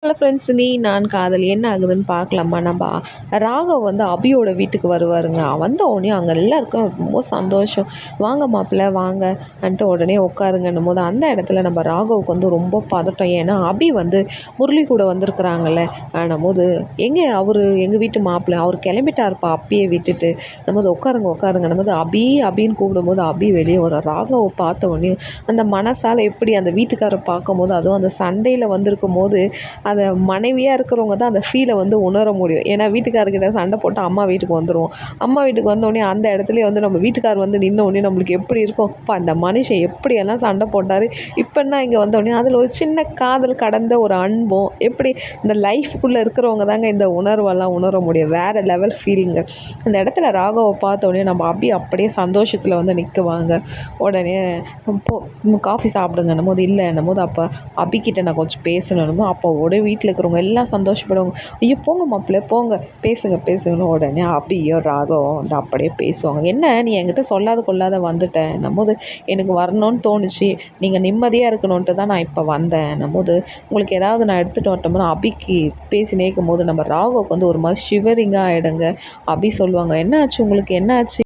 Hello friends, நீ நான் காதல் என்ன ஆகுதுன்னு பார்க்கலாமா? நம்ம ராகவ் வந்து அபியோட வீட்டுக்கு வருவாருங்க. வந்த உடனே அங்கே எல்லாருக்கும் ரொம்ப சந்தோஷம். வாங்க மாப்பிள்ளை வாங்கன்ட்டு உடனே உட்காருங்கன்னும் போது அந்த இடத்துல நம்ம ராகவுக்கு வந்து ரொம்ப பதட்டம். ஏன்னா அபி வந்து முரளி கூட வந்திருக்கிறாங்கல்ல. போது எங்கள் வீட்டு மாப்பிள்ளை அவர் கிளம்பிட்டாருப்பா அப்பயே விட்டுட்டு. நம்ம உட்காருங்கன்னும் போது அபின்னு கூப்பிடும்போது அபி வெளியே வரும். ராகவை பார்த்த உடனே அந்த மனசால் எப்படி அந்த வீட்டுக்காரை பார்க்கும்போது, அதுவும் அந்த சண்டையில் வந்திருக்கும் போது அதை மனைவியாக இருக்கிறவங்க தான் அந்த ஃபீலை வந்து உணர முடியும். ஏன்னா வீட்டுக்காரர்கிட்ட சண்டை போட்டு அம்மா வீட்டுக்கு வந்துடுவோம். அம்மா வீட்டுக்கு வந்தோடனே அந்த இடத்துலையே வந்து நம்ம வீட்டுக்கார் வந்து நின்ன உடனே நம்மளுக்கு எப்படி இருக்கும், இப்போ அந்த மனுஷன் எப்படியெல்லாம் சண்டை போட்டார், இப்போன்னா இங்கே வந்தோடனே அதில் ஒரு சின்ன காதல் கடந்த ஒரு அன்பும் எப்படி இந்த லைஃபுக்குள்ளே இருக்கிறவங்க தாங்க இந்த உணர்வெல்லாம் உணர முடியும். வேறு லெவல் ஃபீலிங்கு. அந்த இடத்துல ராகவை பார்த்த உடனே நம்ம அப்படியே சந்தோஷத்தில் வந்து நிற்குவாங்க. உடனே காஃபி சாப்பிடுங்கன்னும் போது இல்லைன்னும் போது அப்போ அபிக்கிட்ட நான் கொஞ்சம் பேசணும். அப்போ வீட்டில் இருக்கிறவங்க எல்லாம் சந்தோஷப்படுவாங்க. ஐயோ போங்க மாப்பிள்ளை போங்க, பேசுங்கன்னு உடனே அபியோ ராகவும் வந்து அப்படியே பேசுவாங்க. என்ன நீ என்கிட்ட சொல்லாத வந்துட்டேன் போது எனக்கு வரணும்னு தோணுச்சு, நீங்கள் நிம்மதியாக இருக்கணுன்ட்டு தான் நான் இப்போ வந்தேன் போது உங்களுக்கு ஏதாவது நான் எடுத்துகிட்டு வரட்டோம்னா அபிக்கு பேசி நேக்கும் போது நம்ம ராகவுக்கு வந்து ஒரு மாதிரி ஷிவரிங்காக ஆகிடுங்க. அபி சொல்லுவாங்க, என்ன ஆச்சு உங்களுக்கு, என்ன ஆச்சு?